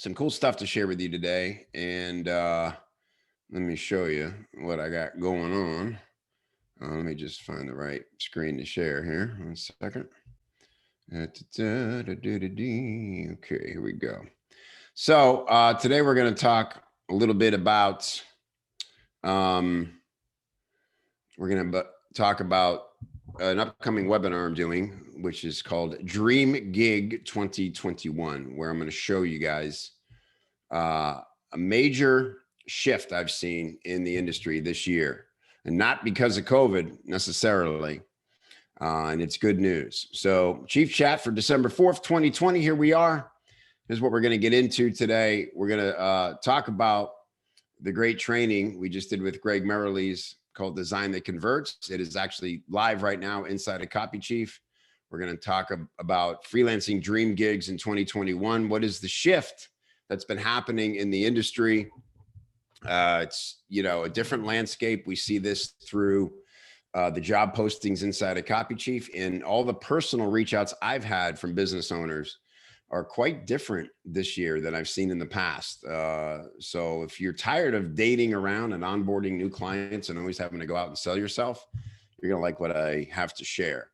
some cool stuff to share with you today. And let me show you what I got going on. Let me just find the right screen to share here. 1 second. Okay, here we go. So today we're going to talk a little bit about, we're going to talk about an upcoming webinar I'm doing, which is called Dream Gig 2021, where I'm going to show you guys a major shift I've seen in the industry this year, and not because of COVID necessarily. And it's good news. So Chief Chat for December 4th, 2020, here we are. Here's what we're going to get into today. We're going to talk about the great training we just did with Greg Merrilees called Design That Converts. It is actually live right now inside of Copy Chief. We're going to talk about freelancing dream gigs in 2021. What is the shift that's been happening in the industry? It's, a different landscape. We see this through the job postings inside of Copy Chief, and all the personal reach outs I've had from business owners are quite different this year than I've seen in the past. So if you're tired of dating around and onboarding new clients and always having to go out and sell yourself, you're going to like what I have to share.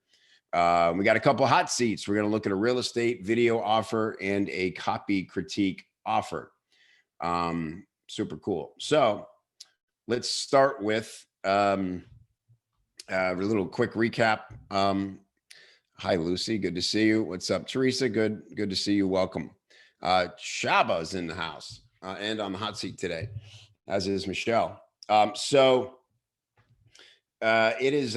We got a couple hot seats. We're going to look at a real estate video offer and a copy critique offer. Super cool. So let's start with a little quick recap. Hi, Lucy. Good to see you. What's up, Teresa? Good to see you. Welcome. Csaba is in the house and on the hot seat today, as is Michelle. So it is,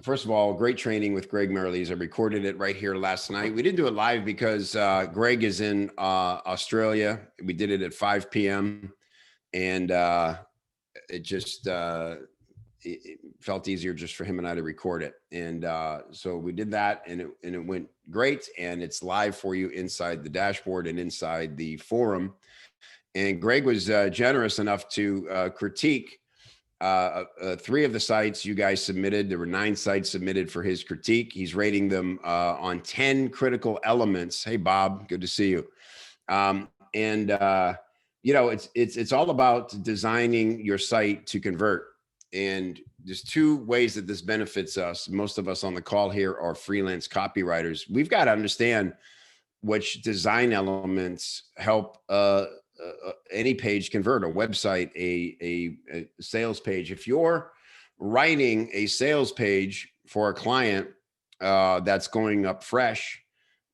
first of all, great training with Greg Merrilees. I recorded it right here last night. We didn't do it live because Greg is in Australia. We did it at 5 p.m. and it just it felt easier just for him and I to record it. And so we did that, and it went great. And it's live for you inside the dashboard and inside the forum. And Greg was generous enough to critique 3 of the sites you guys submitted. There were 9 sites submitted for his critique. He's rating them on 10 critical elements. Hey, Bob, good to see you. It's all about designing your site to convert. And there's 2 ways that this benefits us. Most of us on the call here are freelance copywriters. We've got to understand which design elements help any page convert, a website, a sales page. If you're writing a sales page for a client that's going up fresh,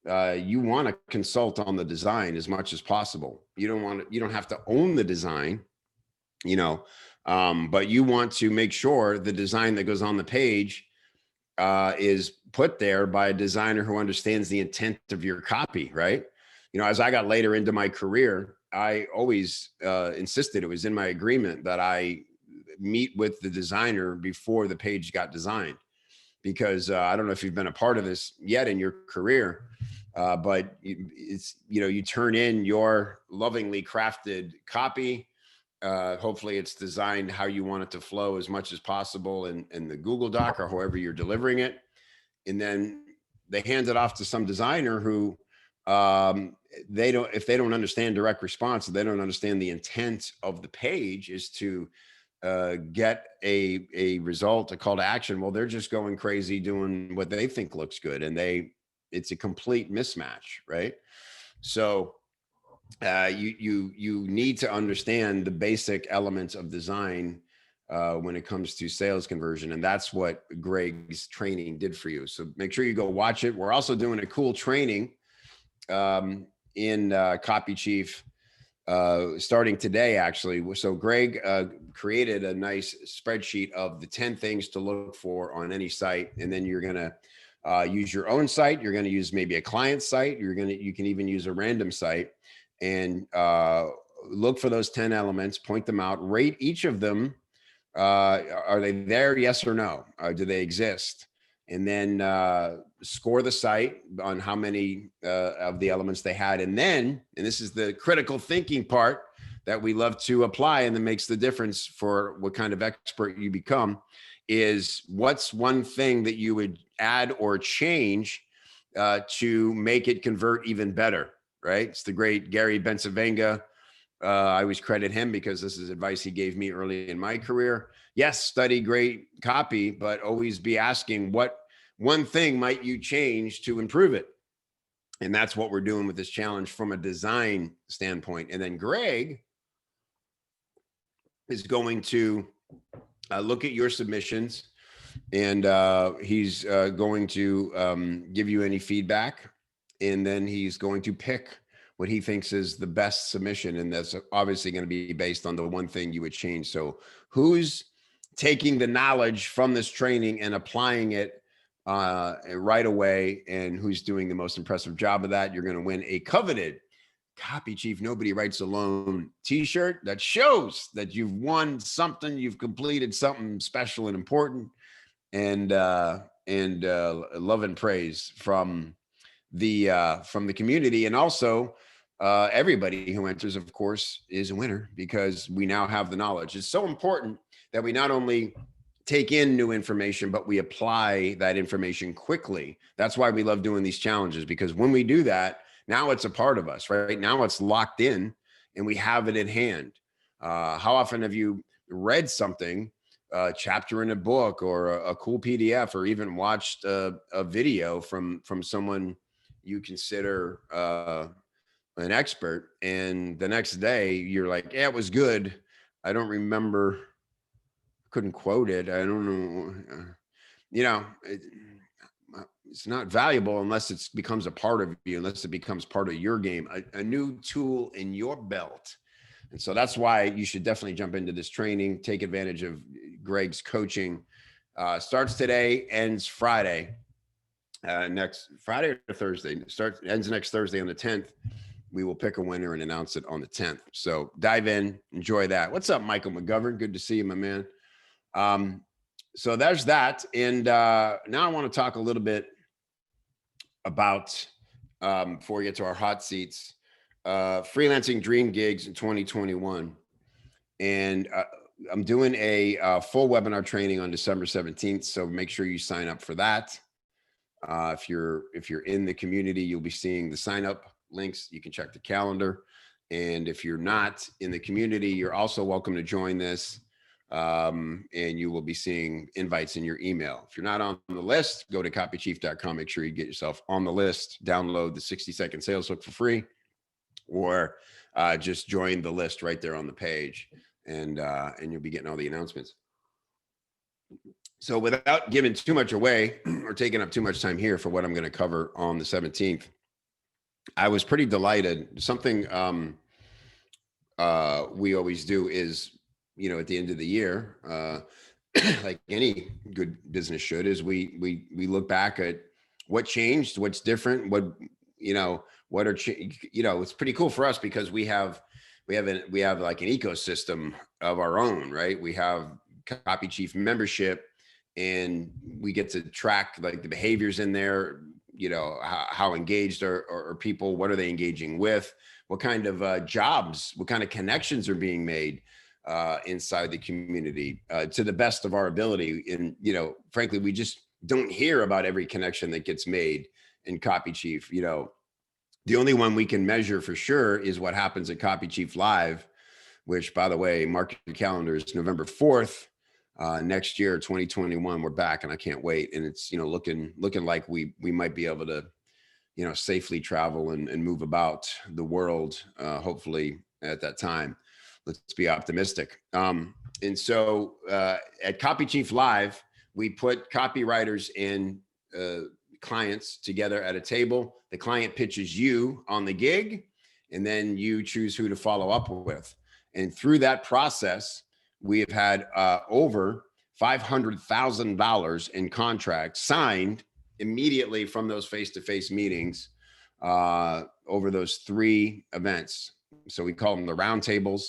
you want to consult on the design as much as possible. You don't have to own the design, but you want to make sure the design that goes on the page is put there by a designer who understands the intent of your copy, right? As I got later into my career, I always insisted, it was in my agreement, that I meet with the designer before the page got designed. Because I don't know if you've been a part of this yet in your career, but it's, you turn in your lovingly crafted copy. Hopefully it's designed how you want it to flow as much as possible in the Google Doc or however you're delivering it. And then they hand it off to some designer who if they don't understand direct response, they don't understand the intent of the page is to get a result, a call to action. Well, they're just going crazy doing what they think looks good. And it's a complete mismatch, right? So you need to understand the basic elements of design when it comes to sales conversion. And that's what Greg's training did for you. So make sure you go watch it. We're also doing a cool training in Copy Chief starting today, actually. So Greg created a nice spreadsheet of the 10 things to look for on any site. And then you're going to use your own site. You're going to use maybe a client site. You can even use a random site and look for those 10 elements, point them out, rate each of them. Are they there? Yes or no? Do they exist? And then score the site on how many of the elements they had. And then, and this is the critical thinking part that we love to apply and that makes the difference for what kind of expert you become, is what's one thing that you would add or change to make it convert even better, right? It's the great Gary Bencivenga. I always credit him because this is advice he gave me early in my career. Yes, study great copy, but always be asking what one thing might you change to improve it. And that's what we're doing with this challenge from a design standpoint. And then Greg is going to look at your submissions, and he's going to give you any feedback, and then he's going to pick what he thinks is the best submission, and that's obviously going to be based on the one thing you would change. So who's taking the knowledge from this training and applying it right away, and who's doing the most impressive job of that? You're going to win a coveted Copy Chief Nobody Writes Alone t-shirt that shows that you've won something, you've completed something special and important, and love and praise from the community. And also everybody who enters, of course, is a winner, because we now have the knowledge. It's so important that we not only take in new information, but we apply that information quickly. That's why we love doing these challenges, because when we do that, now it's a part of us, right? Now it's locked in and we have it in hand. How often have you read something, a chapter in a book, or a cool PDF, or even watched a video from someone you consider an expert, and the next day you're like, yeah, it was good. I don't remember, couldn't quote it. I don't know. It's not valuable unless it becomes a part of you, unless it becomes part of your game, a new tool in your belt. And so that's why you should definitely jump into this training, take advantage of Greg's coaching. Starts today, ends Friday. Next Friday or Thursday, ends next Thursday on the 10th. We will pick a winner and announce it on the 10th. So dive in, enjoy that. What's up, Michael McGovern? Good to see you, my man. So there's that. And now I want to talk a little bit about, before we get to our hot seats, Freelancing Dream Gigs in 2021. And I'm doing a full webinar training on December 17th. So make sure you sign up for that. If you're in the community, you'll be seeing the sign up links. You can check the calendar. And if you're not in the community, you're also welcome to join this. And you will be seeing invites in your email. If you're not on the list, go to copychief.com. Make sure you get yourself on the list, download the 60-second sales hook for free, or just join the list right there on the page, and you'll be getting all the announcements. So without giving too much away or taking up too much time here for what I'm going to cover on the 17th, I was pretty delighted. Something we always do is, at the end of the year, like any good business should, is we look back at what changed, what's different, what are, it's pretty cool for us because we have like an ecosystem of our own, right? We have Copy Chief membership, and we get to track like the behaviors in there, how engaged are people, what are they engaging with, what kind of jobs, what kind of connections are being made inside the community to the best of our ability. And, frankly, we just don't hear about every connection that gets made in Copy Chief. The only one we can measure for sure is what happens at Copy Chief Live, which, by the way, mark your calendars, November 4th, next year, 2021, we're back, and I can't wait. And it's, looking like we might be able to, safely travel and move about the world, hopefully at that time. Let's be optimistic. And so at Copy Chief Live, we put copywriters and clients together at a table. The client pitches you on the gig, and then you choose who to follow up with. And through that process, we have had over $500,000 in contracts signed immediately from those face-to-face meetings over those 3 events. So we call them the roundtables.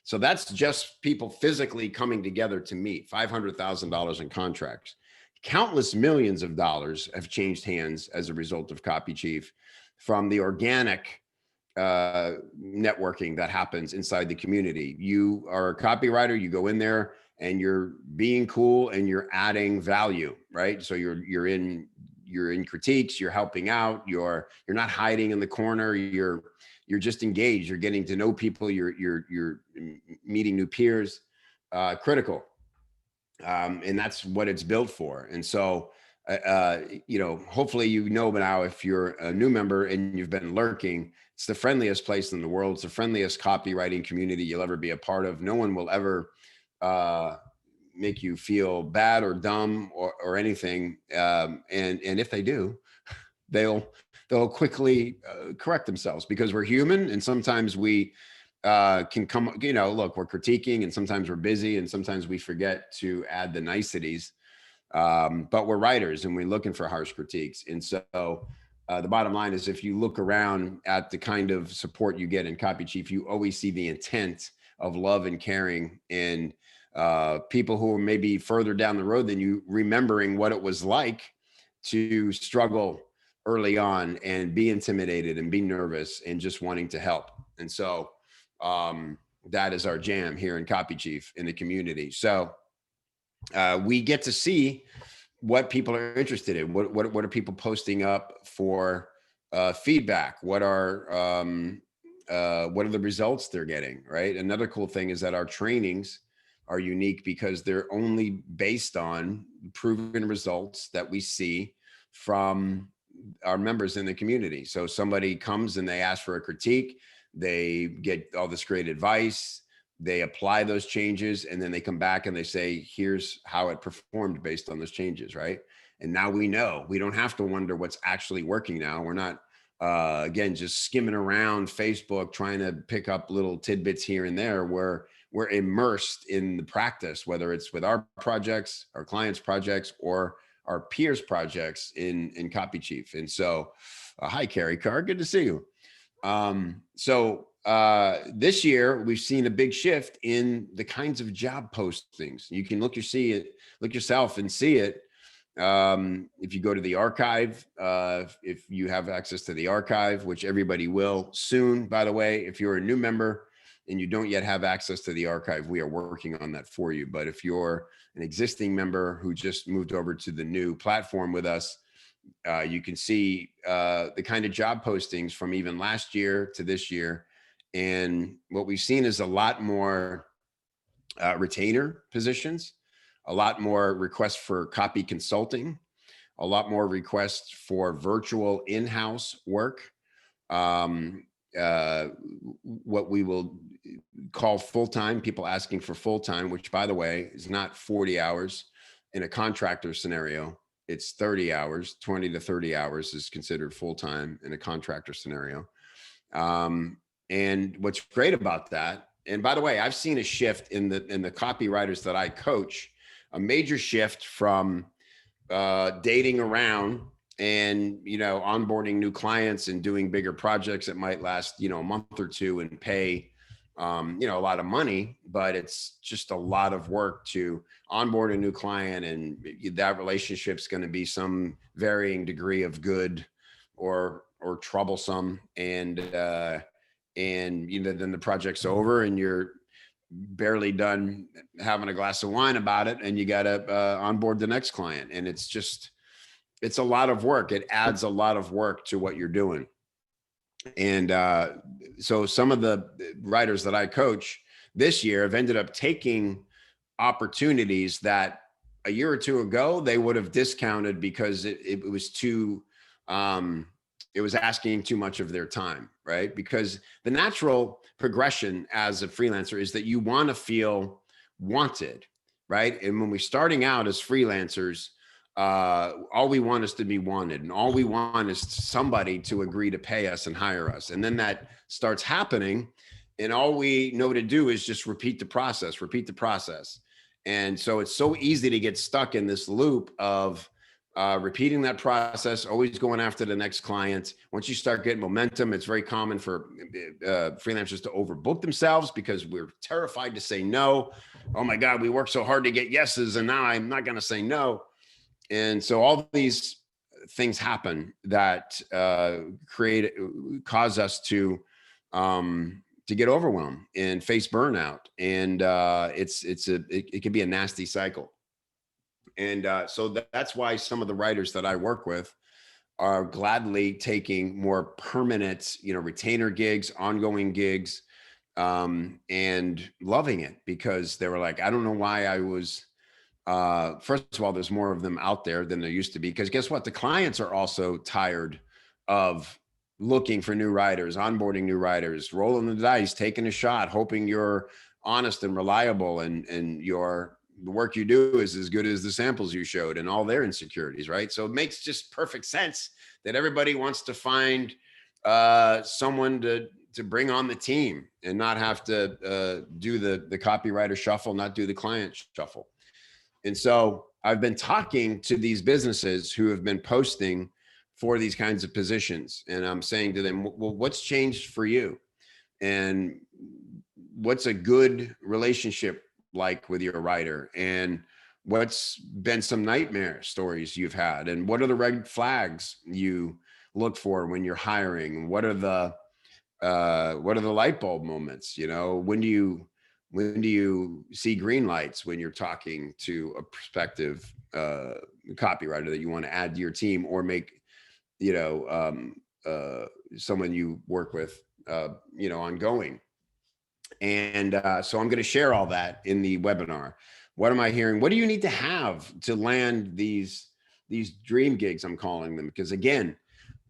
So that's just people physically coming together to meet. $500,000 in contracts. Countless millions of dollars have changed hands as a result of Copy Chief from the organic networking that happens inside the community. You are a copywriter, you go in there and you're being cool and you're adding value, right? So you're in you're in critiques, you're helping out, you're not hiding in the corner, you're just engaged, you're getting to know people, you're meeting new peers, critical. And that's what it's built for. And so, hopefully, now, if you're a new member and you've been lurking, it's the friendliest place in the world. It's the friendliest copywriting community you'll ever be a part of. No one will ever make you feel bad or dumb or anything. And if they do, they'll quickly correct themselves, because we're human, and sometimes we can come, look, we're critiquing, and sometimes we're busy, and sometimes we forget to add the niceties. But we're writers, and we're looking for harsh critiques. And so the bottom line is, if you look around at the kind of support you get in Copy Chief, you always see the intent of love and caring, and people who are maybe further down the road than you, remembering what it was like to struggle early on and be intimidated and be nervous and just wanting to help. And so that is our jam here in Copy Chief, in the community. So we get to see what people are interested in. What are people posting up for feedback? What are the results they're getting, right? Another cool thing is that our trainings are unique because they're only based on proven results that we see from our members in the community. So somebody comes and they ask for a critique, they get all this great advice, they apply those changes, and then they come back and they say, here's how it performed based on those changes, right? And now we know. We don't have to wonder what's actually working now. We're not, again, just skimming around Facebook trying to pick up little tidbits here and there. We're immersed in the practice, whether it's with our projects, our clients' projects, or our peers' projects in Copy Chief. And so, hi, Carrie Carr, good to see you. This year we've seen a big shift in the kinds of job postings. You can look yourself and see it. If you go to the archive, if you have access to the archive, which everybody will soon, by the way. If you're a new member and you don't yet have access to the archive, we are working on that for you. But if you're an existing member who just moved over to the new platform with us, you can see the kind of job postings from even last year to this year. And what we've seen is a lot more retainer positions, a lot more requests for copy consulting, a lot more requests for virtual in-house work, what we will call full-time, people asking for full-time, which, by the way, is not 40 hours in a contractor scenario. It's 30 hours, 20 to 30 hours is considered full-time in a contractor scenario. And what's great about that, and by the way, I've seen a shift in the copywriters that I coach, a major shift from dating around and, onboarding new clients and doing bigger projects that might last, a month or two and pay, a lot of money, but it's just a lot of work to onboard a new client, and that relationship's going to be some varying degree of good or troublesome. And then the project's over and you're barely done having a glass of wine about it, and you got to onboard the next client. And it's a lot of work. It adds a lot of work to what you're doing. And so some of the writers that I coach this year have ended up taking opportunities that a year or two ago they would have discounted because it was too, it was asking too much of their time, right? Because the natural progression as a freelancer is that you want to feel wanted, right? And when we're starting out as freelancers, all we want is to be wanted, and all we want is somebody to agree to pay us and hire us. And then that starts happening, and all we know to do is just repeat the process. And so it's so easy to get stuck in this loop of repeating that process, always going after the next client. Once you start getting momentum, it's very common for freelancers to overbook themselves because we're terrified to say no. Oh my God, we worked so hard to get yeses, and now I'm not going to say no. And so all these things happen that cause us to get overwhelmed and face burnout. And it can be a nasty cycle. And so that's why some of the writers that I work with are gladly taking more permanent, retainer gigs, ongoing gigs, and loving it, because they were like, I don't know why I was, first of all, there's more of them out there than there used to be, because guess what? The clients are also tired of looking for new writers, onboarding new writers, rolling the dice, taking a shot, hoping you're honest and reliable, and the work you do is as good as the samples you showed, and all their insecurities, right? So it makes just perfect sense that everybody wants to find someone to bring on the team and not have to do the copywriter shuffle, not do the client shuffle. And so I've been talking to these businesses who have been posting for these kinds of positions. And I'm saying to them, well, what's changed for you? And what's a good relationship like with your writer? And what's been some nightmare stories you've had? And what are the red flags you look for when you're hiring? What are the light bulb moments? When do you see green lights when you're talking to a prospective copywriter that you want to add to your team, or make someone you work with ongoing? And so I'm going to share all that in the webinar. What am I hearing? What do you need to have to land these dream gigs, I'm calling them? Because again,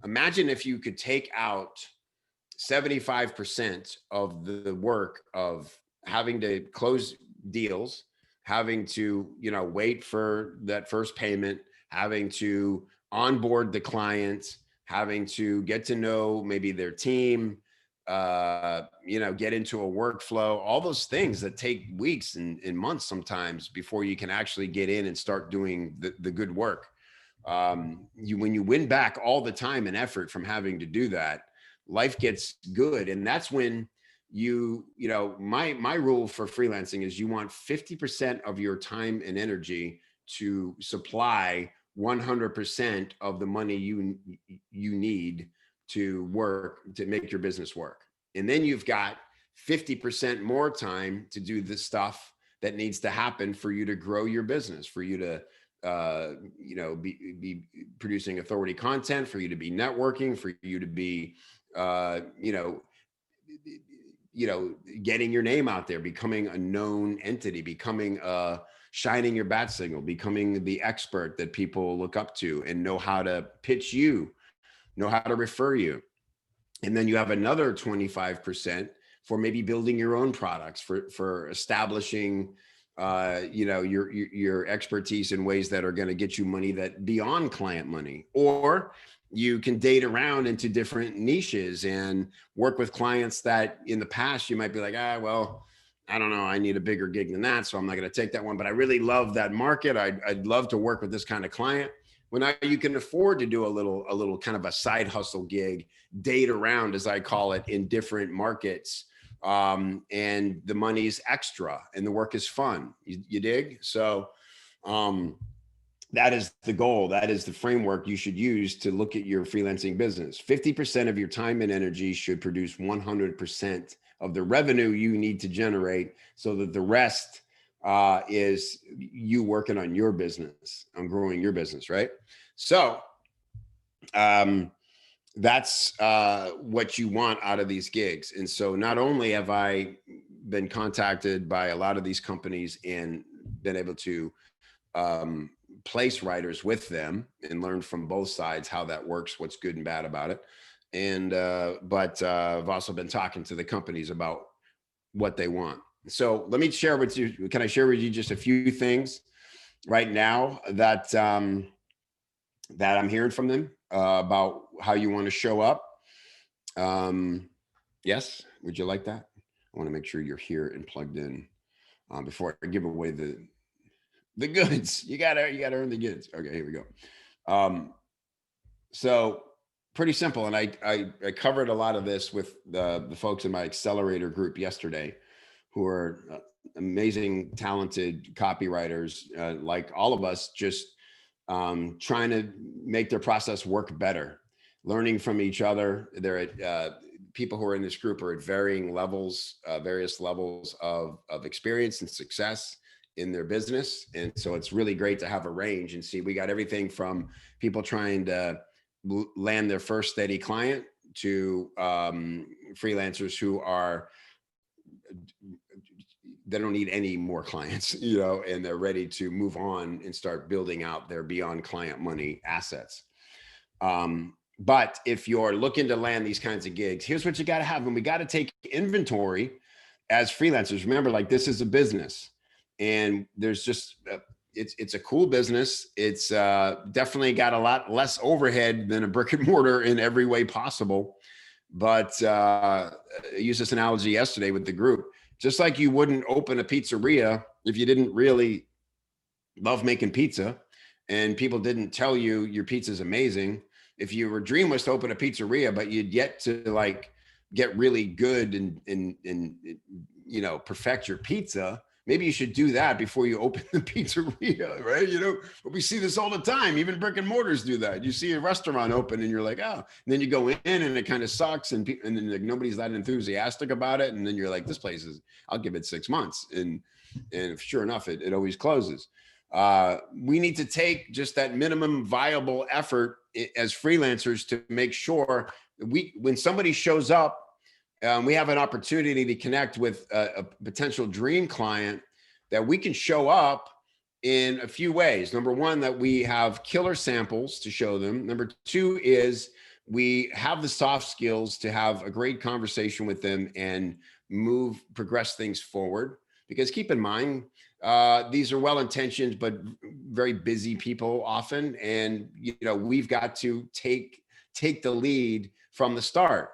imagine if you could take out 75% of the work of having to close deals, having to, wait for that first payment, having to onboard the clients, having to get to know maybe their team, get into a workflow, all those things that take weeks and months sometimes before you can actually get in and start doing the good work. When you win back all the time and effort from having to do that, life gets good. And that's when my rule for freelancing is you want 50% of your time and energy to supply 100% of the money you need to work, to make your business work. And then you've got 50% more time to do the stuff that needs to happen for you to grow your business, for you to be producing authority content, for you to be networking, for you to be getting your name out there, becoming a known entity, becoming shining your bat signal, becoming the expert that people look up to and know how to pitch you, know how to refer you. And then you have another 25% for maybe building your own products, for establishing your expertise in ways that are going to get you money that beyond client money. Or you can date around into different niches and work with clients that in the past you might be like, well, I don't know, I need a bigger gig than that, so I'm not going to take that one, but I really love that market. I'd love to work with this kind of client. Well, now you can afford to do a little kind of a side hustle gig, date around, as I call it, in different markets. And the money's extra and the work is fun. You dig? So that is the goal. That is the framework you should use to look at your freelancing business. 50% of your time and energy should produce 100% of the revenue you need to generate, so that the rest is you working on your business, on growing your business, right? So that's what you want out of these gigs. And so not only have I been contacted by a lot of these companies and been able to place writers with them and learn from both sides how that works, what's good and bad about it. And but I've also been talking to the companies about what they want. So let me share with you. Can I share with you just a few things right now that that I'm hearing from them about how you want to show up? Yes, would you like that? I want to make sure you're here and plugged in before I give away the goods. You gotta earn the goods. Okay, here we go. So pretty simple, and I covered a lot of this with the folks in my accelerator group yesterday, who are amazing, talented copywriters, like all of us, just trying to make their process work better, learning from each other. They're at people who are in this group are at varying levels, various levels of experience and success in their business. And so it's really great to have a range and see, we got everything from people trying to land their first steady client to freelancers who are, they don't need any more clients, and they're ready to move on and start building out their beyond client money assets. But if you're looking to land these kinds of gigs, here's what you got to have. And we got to take inventory as freelancers. Remember, like, this is a business, and there's just, it's a cool business. It's definitely got a lot less overhead than a brick and mortar in every way possible. But I used this analogy yesterday with the group. Just like you wouldn't open a pizzeria if you didn't really love making pizza and people didn't tell you your pizza's amazing. If your dream was to open a pizzeria, but you'd yet to like get really good and perfect your pizza, maybe you should do that before you open the pizzeria, right? But we see this all the time. Even brick and mortars do that. You see a restaurant open and you're like, oh, and then you go in and it kind of sucks, and then like nobody's that enthusiastic about it, and then you're like, this place is, I'll give it 6 months, and sure enough, it always closes. We need to take just that minimum viable effort as freelancers to make sure when somebody shows up, we have an opportunity to connect with a potential dream client, that we can show up in a few ways. Number one, that we have killer samples to show them. Number two is we have the soft skills to have a great conversation with them and progress things forward. Because keep in mind, these are well-intentioned, but very busy people often. And, we've got to take the lead from the start.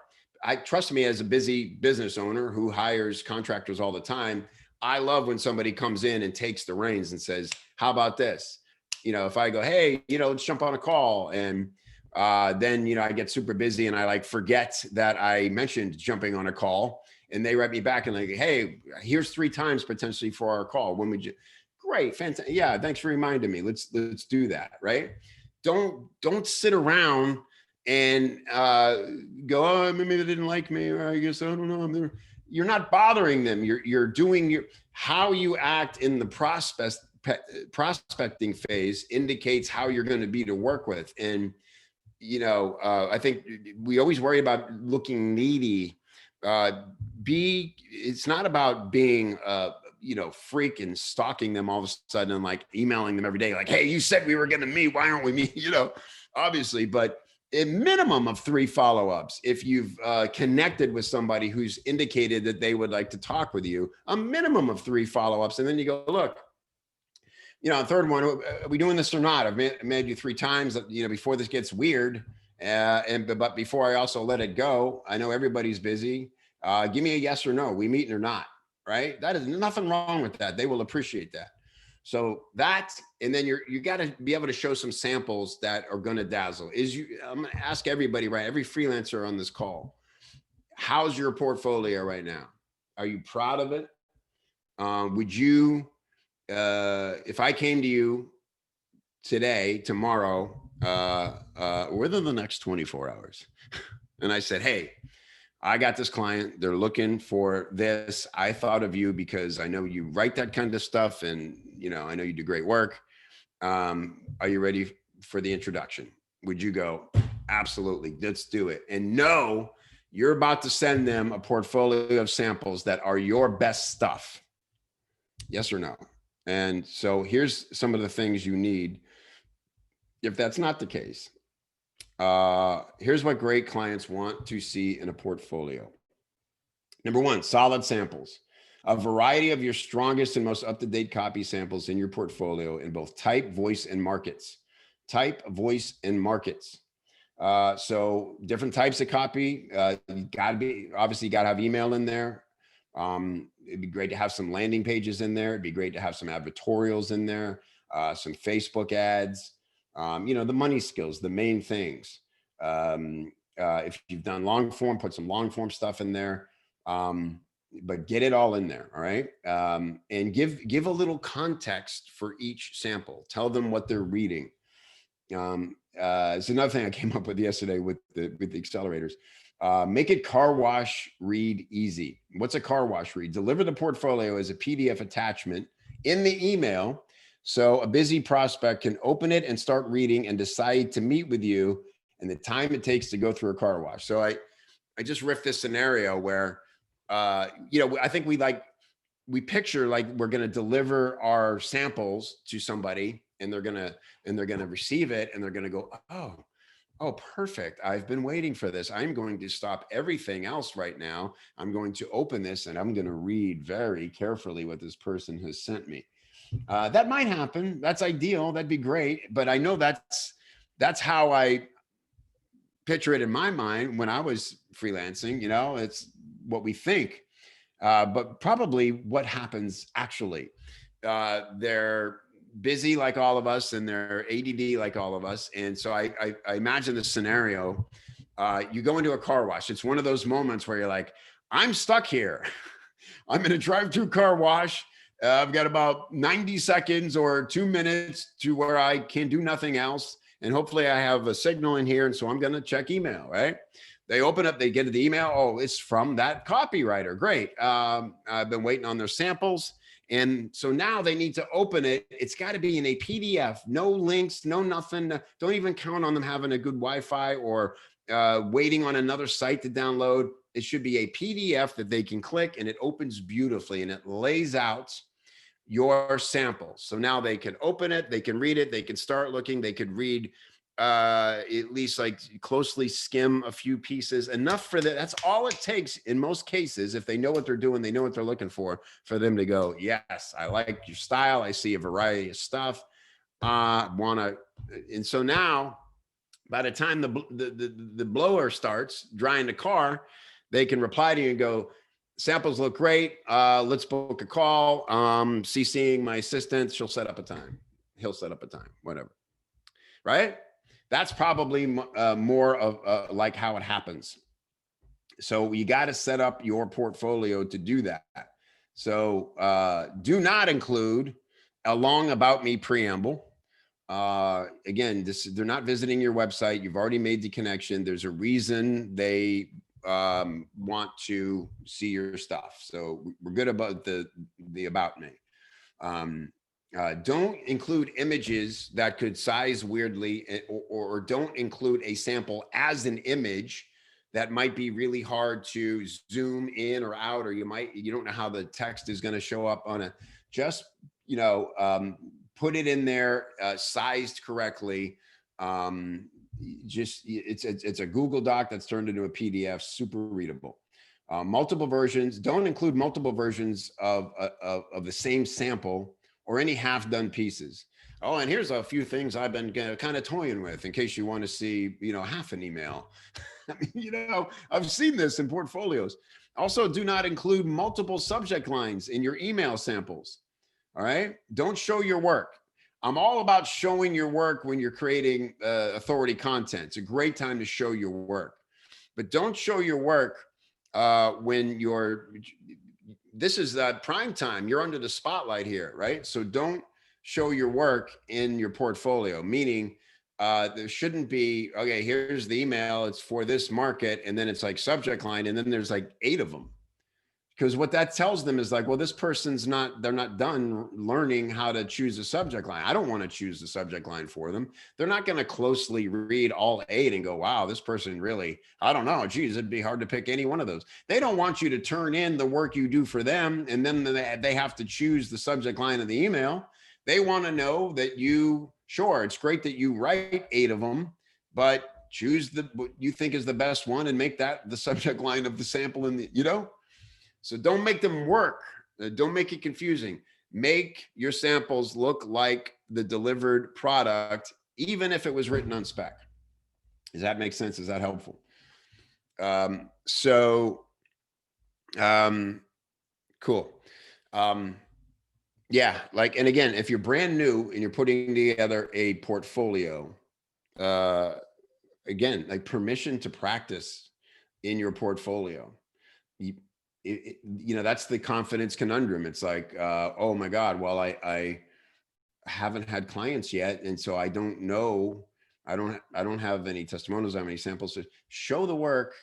Trust me, as a busy business owner who hires contractors all the time, I love when somebody comes in and takes the reins and says, how about this? If I go, hey, let's jump on a call. And then, I get super busy and I forget that I mentioned jumping on a call, and they write me back and like, hey, here's 3 times potentially for our call. When would you? Great. Fantastic. Yeah. Thanks for reminding me. Let's do that. Right. Don't sit around and go, oh, maybe they didn't like me, or I guess, I don't know, I'm there. You're not bothering them. You're doing how you act in the prospecting phase indicates how you're going to be to work with. And, I think we always worry about looking needy. It's not about being, freak and stalking them all of a sudden and like emailing them every day. Like, hey, you said we were going to meet. Why aren't we meet? Obviously, but a minimum of 3 follow-ups. If you've connected with somebody who's indicated that they would like to talk with you, a minimum of 3 follow-ups. And then you go, look, third one, are we doing this or not? I've made you 3 times, before this gets weird. But before I also let it go, I know everybody's busy. Give me a yes or no. We meeting or not, right? That is nothing wrong with that. They will appreciate that. So and then you got to be able to show some samples that are going to dazzle. I'm going to ask everybody, right? Every freelancer on this call, how's your portfolio right now? Are you proud of it? Would you, if I came to you today, tomorrow, within the next 24 hours, and I said, hey, I got this client, they're looking for this. I thought of you because I know you write that kind of stuff, and I know you do great work. Are you ready for the introduction? Would you go, absolutely, let's do it? And no, you're about to send them a portfolio of samples that are your best stuff. Yes or no? And so here's some of the things you need. If that's not the case, here's what great clients want to see in a portfolio. Number 1, solid samples. A variety of your strongest and most up-to-date copy samples in your portfolio in both type, voice, and markets. Type, voice, and markets. So different types of copy. You obviously got to have email in there. It'd be great to have some landing pages in there. It'd be great to have some advertorials in there, some Facebook ads. The money skills, the main things. If you've done long form, put some long form stuff in there. But get it all in there. All right. And give a little context for each sample. Tell them what they're reading. It's another thing I came up with yesterday with the accelerators. Make it car wash read easy. What's a car wash read? Deliver the portfolio as a PDF attachment in the email so a busy prospect can open it and start reading and decide to meet with you and the time it takes to go through a car wash. So I just riffed this scenario where, I think we picture like we're going to deliver our samples to somebody and they're going to receive it and they're going to go, oh, perfect. I've been waiting for this. I'm going to stop everything else right now. I'm going to open this and I'm going to read very carefully what this person has sent me. That might happen. That's ideal. That'd be great. But I know that's how I picture it in my mind when I was freelancing. It's what we think, but probably what happens actually. They're busy like all of us and they're ADD like all of us. And so I imagine this scenario. You go into a car wash. It's one of those moments where you're like, I'm stuck here. I'm in a drive-through car wash. I've got about 90 seconds or 2 minutes to where I can do nothing else. And hopefully I have a signal in here. And so I'm going to check email, right? They open up, they get the email. Oh, it's from that copywriter. Great. I've been waiting on their samples. And so now they need to open it. It's got to be in a PDF, no links, no nothing. Don't even count on them having a good Wi-Fi or waiting on another site to download. It should be a PDF that they can click and it opens beautifully and it lays out your samples. So now they can open it, they can read it, they can start looking, they could read at least like closely skim a few pieces, enough for that. That's all it takes in most cases. If they know what they're doing, they know what they're looking for them to go, yes, I like your style. I see a variety of stuff. And so now by the time the blower starts drying the car, they can reply to you and go, samples look great. Let's book a call. CCing my assistant. She'll set up a time. He'll set up a time, whatever. Right? That's probably more of like how it happens. So you got to set up your portfolio to do that. So do not include a long about me preamble. Again, they're not visiting your website. You've already made the connection. There's a reason they want to see your stuff. So we're good about the about me. Don't include images that could size weirdly, or don't include a sample as an image that might be really hard to zoom in or out, or you don't know how the text is going to show up on just put it in there, sized correctly. It's a Google Doc that's turned into a PDF, super readable. Multiple versions. Don't include multiple versions of the same sample or any half-done pieces. Oh, and here's a few things I've been kind of toying with in case you want to see, half an email. I mean, I've seen this in portfolios. Also, do not include multiple subject lines in your email samples. All right. Don't show your work. I'm all about showing your work when you're creating authority content. It's a great time to show your work, but don't show your work when this is prime time. You're under the spotlight here, right? So don't show your work in your portfolio, meaning there shouldn't be, okay, here's the email. It's for this market. And then it's like subject line. And then there's like 8 of them. Because what that tells them is like, well, this person's they're not done learning how to choose a subject line. I don't want to choose the subject line for them. They're not going to closely read all 8 and go, wow, this person really, I don't know, geez, it'd be hard to pick any one of those. They don't want you to turn in the work you do for them, and then they have to choose the subject line of the email. They want to know that sure, it's great that you write 8 of them, but choose what you think is the best one and make that the subject line of the sample So don't make them work. Don't make it confusing. Make your samples look like the delivered product, even if it was written on spec. Does that make sense? Is that helpful? Cool. Yeah. And again, if you're brand new and you're putting together a portfolio, again, like permission to practice in your portfolio. That's the confidence conundrum. It's like, oh my God, well, I haven't had clients yet. And so I don't know, I don't have any testimonials, I have any samples. So show the work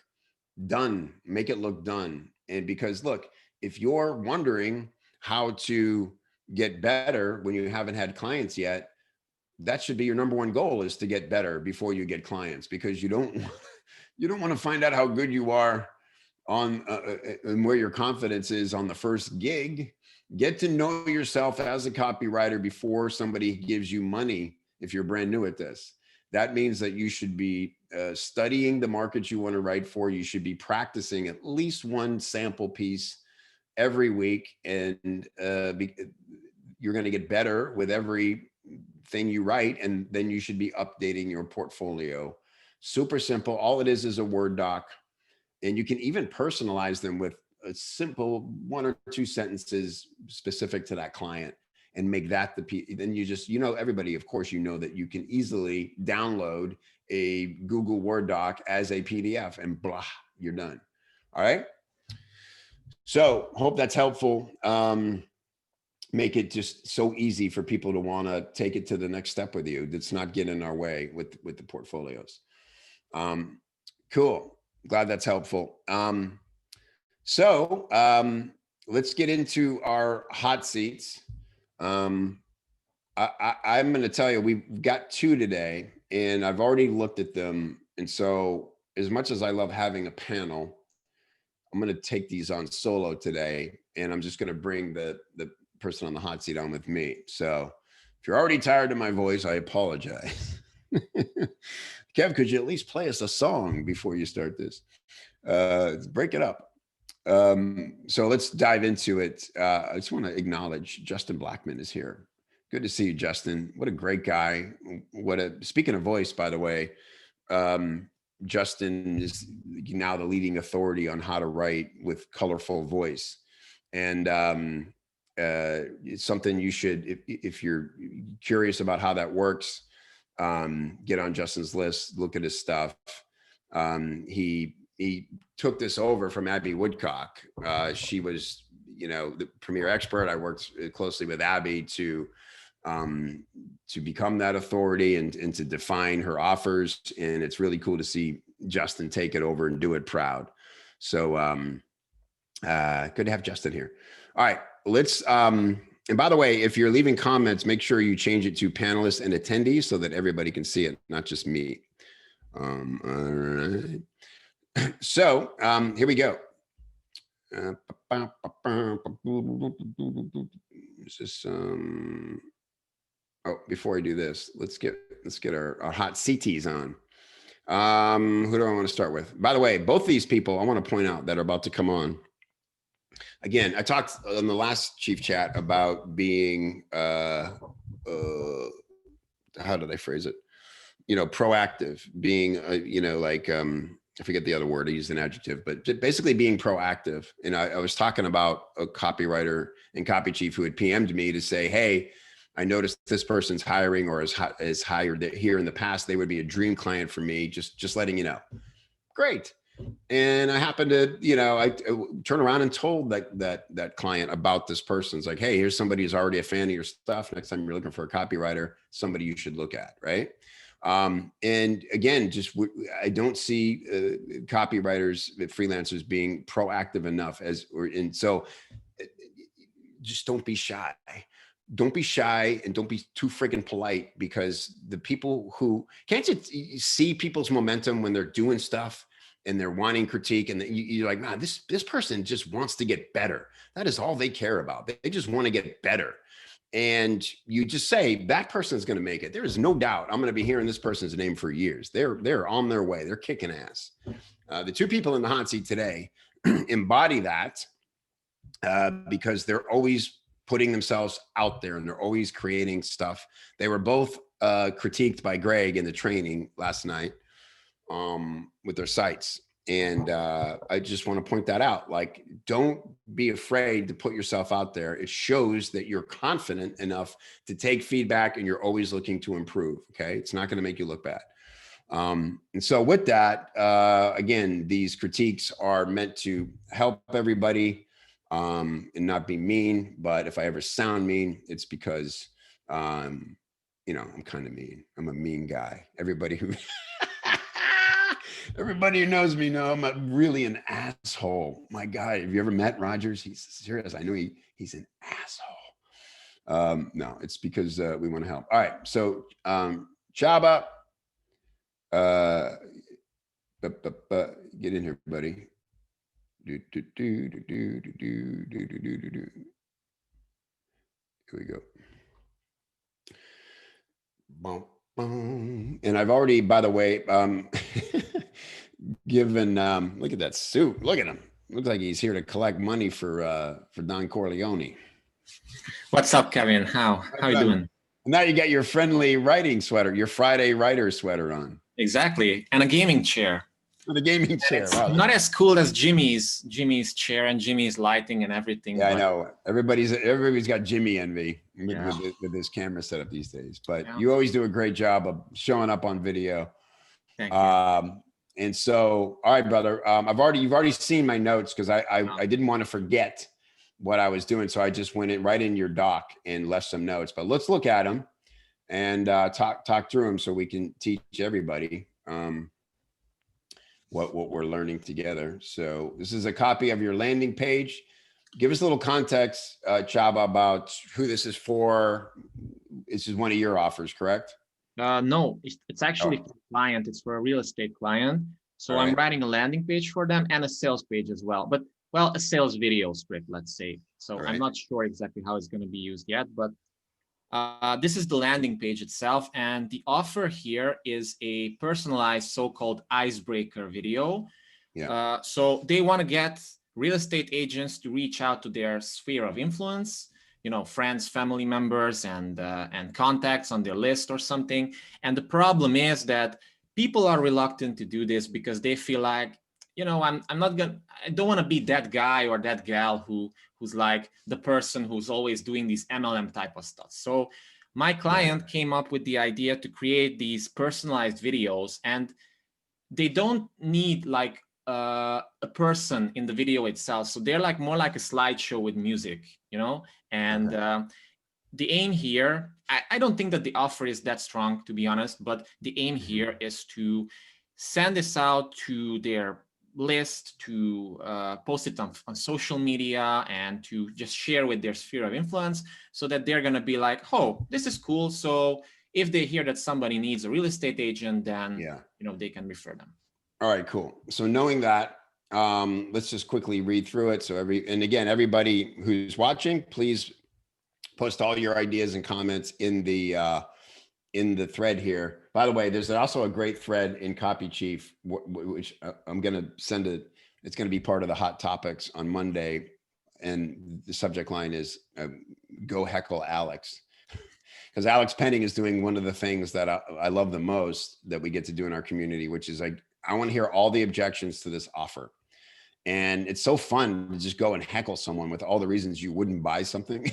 done, make it look done. And because look, if you're wondering how to get better when you haven't had clients yet, that should be your number one goal, is to get better before you get clients, because you don't you don't want to find out how good you are on and where your confidence is on the first gig. Get to know yourself as a copywriter before somebody gives you money. If you're brand new at this, that means that you should be studying the market you want to write for. You should be practicing at least one sample piece every week, and you're going to get better with every thing you write, and then you should be updating your portfolio. Super simple. All it is a Word doc, and you can even personalize them with a simple 1 or 2 sentences specific to that client, and make that then you just, everybody, of course, that you can easily download a Google Word doc as a PDF, and blah, you're done. All right. So hope that's helpful. Make it just so easy for people to want to take it to the next step with you. That's not getting in our way with the portfolios. Cool. Glad that's helpful. So let's get into our hot seats. I'm going to tell you, we've got 2 today, and I've already looked at them. And so as much as I love having a panel, I'm going to take these on solo today, and I'm just going to bring the person on the hot seat on with me. So if you're already tired of my voice, I apologize. Kev, could you at least play us a song before you start this? Break it up. So let's dive into it. I just want to acknowledge Justin Blackman is here. Good to see you, Justin. What a great guy. Speaking of voice, by the way, Justin is now the leading authority on how to write with colorful voice. And it's something you should, if you're curious about how that works, get on Justin's list, look at his stuff. He took this over from Abby Woodcock. She was, the premier expert. I worked closely with Abby to become that authority and to define her offers. And it's really cool to see Justin take it over and do it proud. So good to have Justin here. All right, let's, and by the way, if you're leaving comments, make sure you change it to panelists and attendees so that everybody can see it, not just me. All right. So here we go. Is this, before I do this, let's get our hot CTs on. Who do I want to start with? By the way, both these people I want to point out that are about to come on. Again, I talked on the last Chief Chat about being, how did I phrase it? Proactive, being, I forget the other word, I used an adjective, but basically being proactive. And I was talking about a copywriter and copy chief who had PM'd me to say, hey, I noticed this person's hiring or is hired here in the past. They would be a dream client for me. Just letting you know. Great. And I happened to, I turned around and told that client about this person. It's like, hey, here's somebody who's already a fan of your stuff. Next time you're looking for a copywriter, somebody you should look at, right? And again, I don't see copywriters, freelancers being proactive enough so just don't be shy. Don't be shy and don't be too freaking polite, because the people who can't you see people's momentum when they're doing stuff and they're wanting critique, and you're like, nah, this person just wants to get better. That is all they care about. They just want to get better. And you just say that person is going to make it. There is no doubt I'm going to be hearing this person's name for years. They're on their way. They're kicking ass. The 2 people in the hot seat today embody that because they're always putting themselves out there and they're always creating stuff. They were both critiqued by Greg in the training last night with their sites. And I just want to point that out. Like, don't be afraid to put yourself out there. It shows that you're confident enough to take feedback and you're always looking to improve. Okay. It's not going to make you look bad. And so with that, again, these critiques are meant to help everybody and not be mean. But if I ever sound mean, it's because, I'm kind of mean. I'm a mean guy. Everybody who knows me know I'm really an asshole. My God, have you ever met Rogers? He's serious. I know he's an asshole. No, it's because we want to help. All right. So Csaba, get in here, buddy. Here we go. Boom, boom. And I've already, by the way, given, look at that suit. Look at him. Looks like he's here to collect money for Don Corleone. What's up, Kevin? How you doing? Now you got your friendly writing sweater, your Friday writer sweater on. Exactly, and a gaming chair. And a gaming chair. Wow. Not as cool as Jimmy's chair and Jimmy's lighting and everything. Yeah, I know. Everybody's got Jimmy envy with this camera setup these days. But you always do a great job of showing up on video. Thank you. And so, all right, brother. You've already seen my notes because I didn't want to forget what I was doing, so I just went right in your doc and left some notes. But let's look at them and talk through them so we can teach everybody what we're learning together. So this is a copy of your landing page. Give us a little context, Csaba, about who this is for. This is one of your offers, correct? No, it's actually for a client. It's for a real estate client. So I'm writing a landing page for them and a sales page as well. But a sales video script, let's say. So I'm not sure exactly how it's going to be used yet, but this is the landing page itself. And the offer here is a personalized so-called icebreaker video. Yeah. So they want to get real estate agents to reach out to their sphere of influence, friends, family members, and contacts on their list or something. And the problem is that people are reluctant to do this because they feel like, I don't want to be that guy or that gal who's like the person who's always doing these MLM type of stuff. So my client came up with the idea to create these personalized videos, and they don't need like a person in the video itself. So they're like more like a slideshow with music, and the aim here, I don't think that the offer is that strong, to be honest, but the aim here is to send this out to their list, to post it on social media, and to just share with their sphere of influence so that they're going to be like, oh, this is cool. So if they hear that somebody needs a real estate agent, then they can refer them. All right, cool. So knowing that, let's just quickly read through it. So everybody who's watching, please post all your ideas and comments in the thread here. By the way, there's also a great thread in Copy Chief, which I'm going to send it. It's going to be part of the hot topics on Monday. And the subject line is go heckle Alex. Because Alex Penning is doing one of the things that I love the most that we get to do in our community, which is like, I want to hear all the objections to this offer. And it's so fun to just go and heckle someone with all the reasons you wouldn't buy something.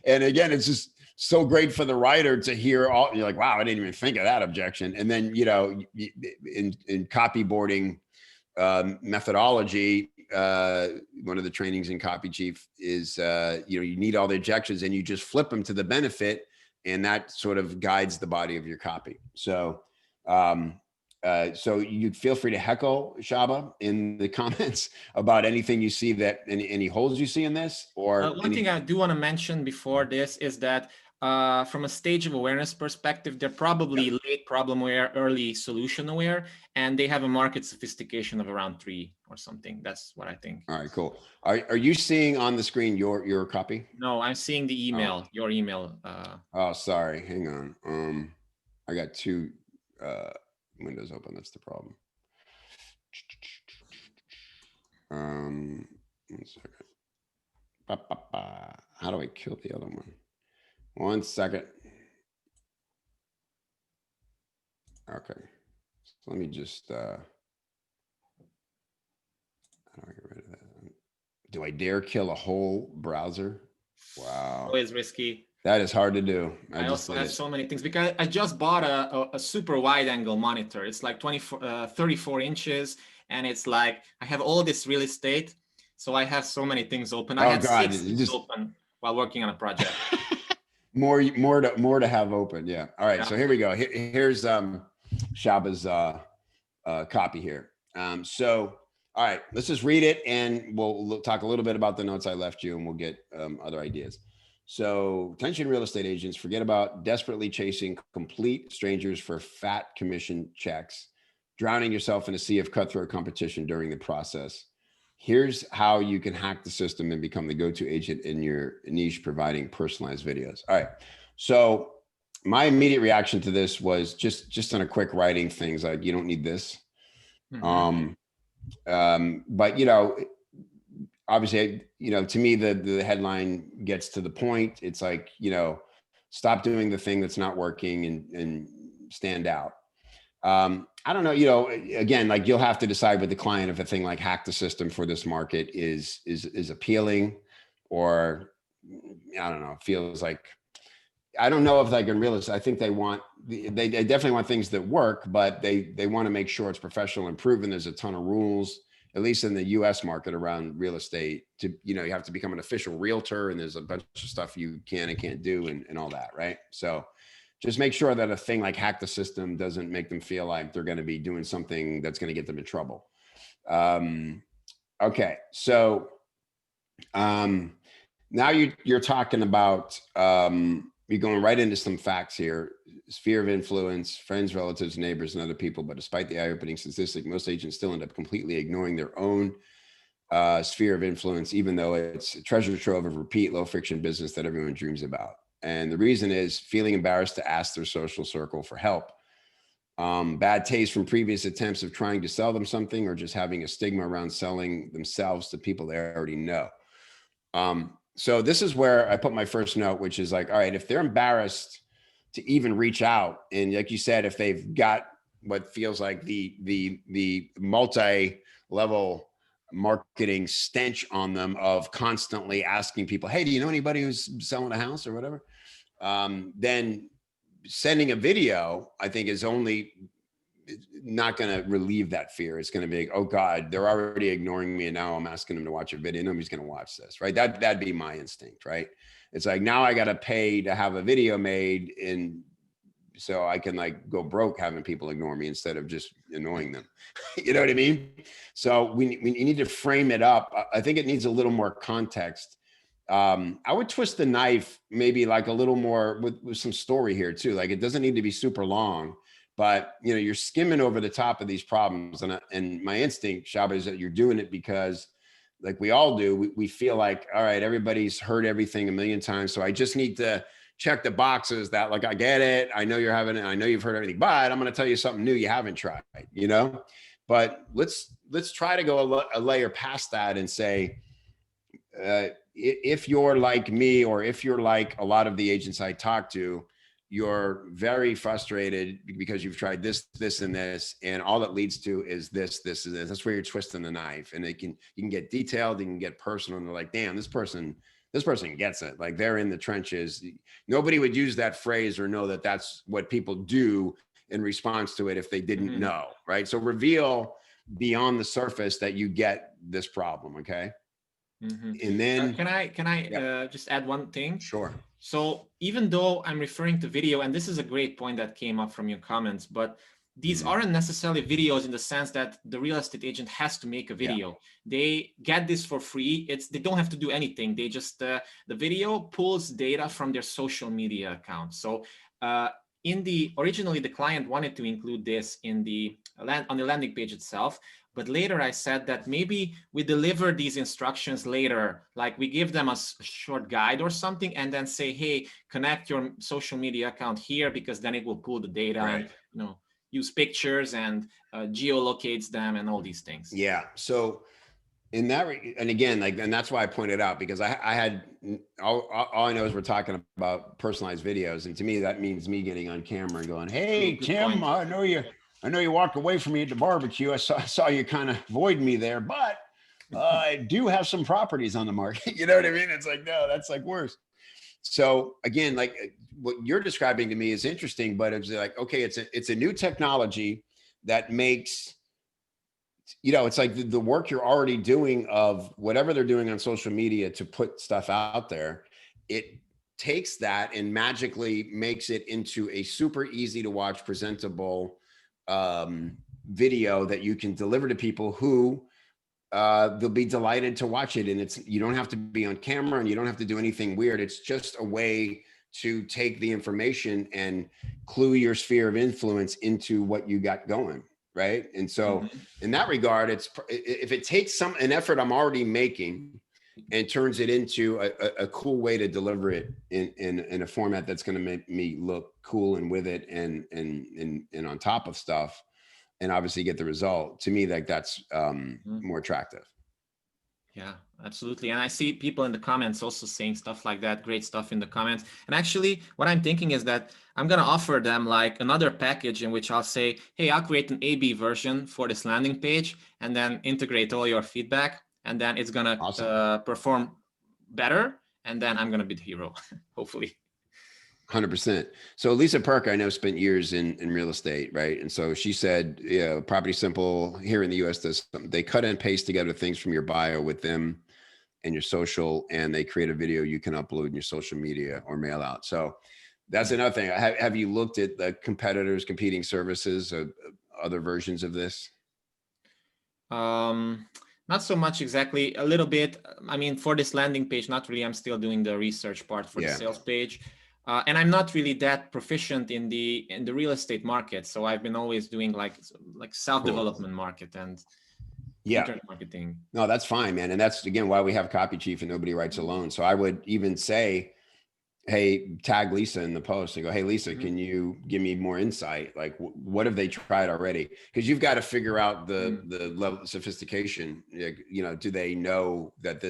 And again, it's just so great for the writer to hear all, you're like, wow, I didn't even think of that objection. And then, in copyboarding methodology, one of the trainings in Copy Chief is, you need all the objections and you just flip them to the benefit, and that sort of guides the body of your copy. So, so you feel free to heckle Csaba in the comments about anything you see that any holes you see in this, or one thing I do want to mention before this is that from a stage of awareness perspective, they're probably late problem aware, early solution aware, and they have a market sophistication of around 3 or something. That's what I think. All right, cool. Are you seeing on the screen your copy? No, I'm seeing the email, your email. Oh, sorry. Hang on. I got 2 windows open. That's the problem. One second. How do I kill the other one? 1 second. Okay. So let me just how do I get rid of that? Do I dare kill a whole browser? Wow. Always risky. That is hard to do. I also have so many things because I just bought a super wide angle monitor. It's like 34 inches. And it's like, I have all this real estate. So I have so many things open. I had 6 things open while working on a project. more to have open. Yeah. All right. Yeah. So here we go. Here's Csaba's copy here. So, all right, let's just read it and we'll talk a little bit about the notes I left you, and we'll get other ideas. So attention real estate agents, forget about desperately chasing complete strangers for fat commission checks, drowning yourself in a sea of cutthroat competition during the process. Here's how you can hack the system and become the go-to agent in your niche, providing personalized videos. All right. So my immediate reaction to this was just on a quick writing things like, you don't need this. Mm-hmm. But obviously, to me, the headline gets to the point. It's like, stop doing the thing that's not working and stand out. I don't know, again, like you'll have to decide with the client if a thing like hack the system for this market is appealing, or I don't know, feels like, I don't know if like in real estate, I think they definitely want things that work, but they want to make sure it's professional and proven. There's a ton of rules, at least in the US market around real estate, to, you have to become an official realtor, and there's a bunch of stuff you can and can't do and all that. Right. So just make sure that a thing like hack the system doesn't make them feel like they're going to be doing something that's going to get them in trouble. Okay. So now you're talking about, you're going right into some facts here. Sphere of influence, friends, relatives, neighbors, and other people. But despite the eye-opening statistic, most agents still end up completely ignoring their own sphere of influence, even though it's a treasure trove of repeat low friction business that everyone dreams about. And the reason is feeling embarrassed to ask their social circle for help. Bad taste from previous attempts of trying to sell them something, or just having a stigma around selling themselves to people they already know. So this is where I put my first note, which is like, all right, if they're embarrassed to even reach out, and like you said, if they've got what feels like the multi-level marketing stench on them of constantly asking people, hey, do you know anybody who's selling a house or whatever? Then sending a video, I think, is only not going to relieve that fear. It's going to be like, oh God, they're already ignoring me, and now I'm asking them to watch a video. Nobody's going to watch this, right? That'd be my instinct, right? It's like, now I got to pay to have a video made, and so I can like go broke having people ignore me instead of just annoying them. You know what I mean? So we need to frame it up. I think it needs a little more context. I would twist the knife maybe like a little more with some story here too. Like, it doesn't need to be super long, but you're skimming over the top of these problems. And my instinct, Csaba, is that you're doing it because, like we all do, we feel like, all right, everybody's heard everything a million times, so I just need to check the boxes that, like, I get it, I know you're having it, I know you've heard everything, but I'm going to tell you something new you haven't tried, but let's try to go a layer past that and say, if you're like me, or if you're like a lot of the agents I talk to, you're very frustrated because you've tried this, and this, and all it leads to is this, and this. That's where you're twisting the knife. And you can get detailed, you can get personal, and they're like, damn, this person gets it. Like, they're in the trenches. Nobody would use that phrase or know that that's what people do in response to it if they didn't know, right? So reveal beyond the surface that you get this problem, okay? And then can I just add one thing? Sure. So even though I'm referring to video, and this is a great point that came up from your comments, but these aren't necessarily videos in the sense that the real estate agent has to make a video. They get this for free. They don't have to do anything. They just, the video pulls data from their social media account. So originally the client wanted to include this on the landing page itself. But later I said that maybe we deliver these instructions later, like we give them a short guide or something, and then say, hey, connect your social media account here, because then it will pull the data and use pictures and geolocates them and all these things. Yeah. So in that, and again, and that's why I pointed out, because I had all I know is we're talking about personalized videos, and to me that means me getting on camera and going, hey, Tim, I know you walked away from me at the barbecue. I saw you kind of avoid me there, but I do have some properties on the market. You know what I mean? It's like, no, that's like worse. So again, like what you're describing to me is interesting, but it's like, okay, it's a new technology that makes, it's like the work you're already doing of whatever they're doing on social media to put stuff out there. It takes that and magically makes it into a super easy to watch, presentable video that you can deliver to people who they'll be delighted to watch it. And you don't have to be on camera and you don't have to do anything weird. It's just a way to take the information and clue your sphere of influence into what you got going. Right. And so in that regard, if it takes an effort I'm already making and turns it into a cool way to deliver it in a format that's going to make me look cool and with it and on top of stuff, and obviously get the result, to me, like that's more attractive. Yeah, absolutely. And I see people in the comments also saying stuff like that, great stuff in the comments. And actually what I'm thinking is that I'm going to offer them like another package in which I'll say, hey, I'll create an A/B version for this landing page and then integrate all your feedback. And then it's going to perform better. And then I'm going to be the hero, hopefully. 100%. So Lisa Perk, I know, spent years in real estate, right? And so she said, yeah, Property Simple here in the US does something. They cut and paste together things from your bio with them and your social, and they create a video you can upload in your social media or mail out. So that's another thing. Have you looked at the competitors, competing services, or other versions of this? Not so much exactly, a little bit. I mean, for this landing page, not really. I'm still doing the research part for the sales page. And I'm not really that proficient in the real estate market. So I've been always doing like self-development market and internet marketing. No, that's fine, man. And that's, again, why we have Copy Chief and Nobody Writes Alone. So I would even say, hey, tag Lisa in the post and go, hey, Lisa, can you give me more insight? Like, what have they tried already? Because you've got to figure out the level of sophistication. You know, do they know that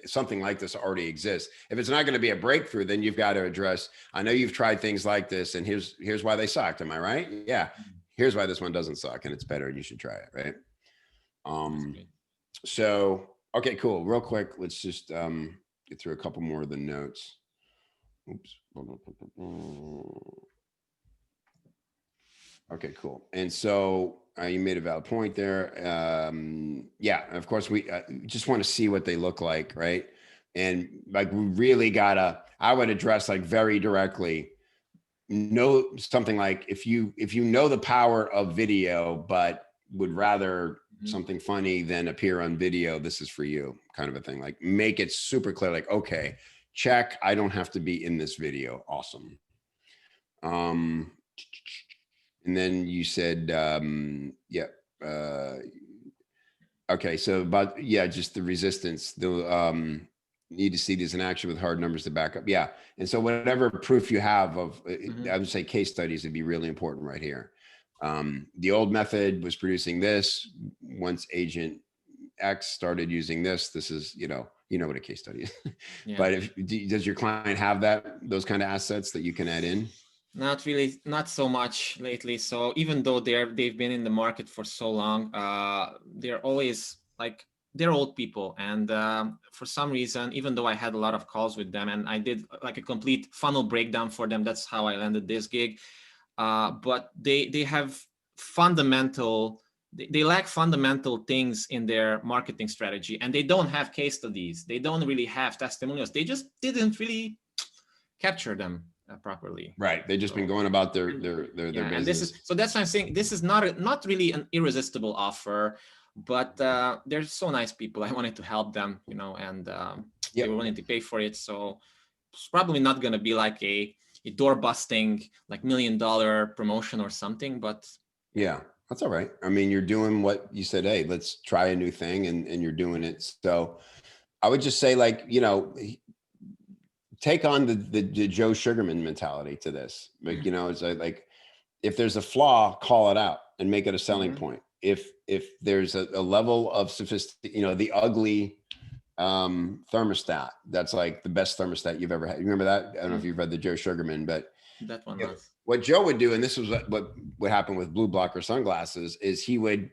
something like this already exists? If it's not going to be a breakthrough, then you've got to address, I know you've tried things like this and here's why they sucked. Am I right? Yeah. Here's why this one doesn't suck and it's better and you should try it. Right. So, okay, cool. Real quick. Let's just get through a couple more of the notes. Oops. Okay, cool. And so you made a valid point there. Yeah, of course, we just want to see what they look like, right? And like, we really I would address like very directly, know something like, if you know the power of video, but would rather something funny than appear on video, this is for you, kind of a thing. Like, make it super clear, like, okay, check, I don't have to be in this video. Awesome. And then you said, okay, so about, just the resistance, the need to see these in action with hard numbers to back up. Yeah. And so whatever proof you have of, I would say case studies would be really important right here. The old method was producing this. Once agent X started using this is, you know what a case study is. But does your client have those kind of assets that you can add in? Not really, not so much lately. So even though they've been in the market for so long, they're always like, they're old people. And for some reason, even though I had a lot of calls with them and I did like a complete funnel breakdown for them, that's how I landed this gig. But they have they lack fundamental things in their marketing strategy, and they don't have case studies. They don't really have testimonials. They just didn't really capture them properly. Right. They've just been going about their business. And so that's why I'm saying this is not really an irresistible offer, but they're so nice people. I wanted to help them, and they were willing to pay for it. So it's probably not going to be like a door busting, like $1 million promotion or something, but yeah, that's all right. I mean, you're doing what you said, hey, let's try a new thing, and you're doing it. So I would just say, like, take on the Joe Sugarman mentality to this. Like, it's like, if there's a flaw, call it out and make it a selling point. If there's a level of sophistication, the ugly thermostat, that's like the best thermostat you've ever had. You remember that? I don't know if you've read the Joe Sugarman, but that one. What Joe would do, and this was what happened with blue blocker sunglasses, is he would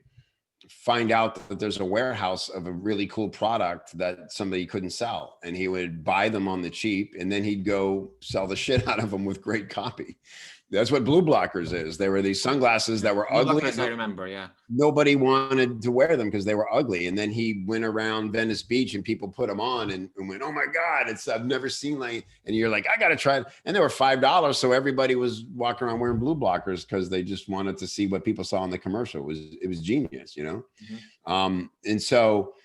find out that there's a warehouse of a really cool product that somebody couldn't sell, and he would buy them on the cheap, and then he'd go sell the shit out of them with great copy. That's what blue blockers is. There were these sunglasses that were ugly. Blockers, I remember, yeah. Nobody wanted to wear them because they were ugly. And then he went around Venice Beach and people put them on and went, oh my God, I've never seen and you're like, I got to try it. And they were $5. So everybody was walking around wearing blue blockers because they just wanted to see what people saw in the commercial. It was genius, And so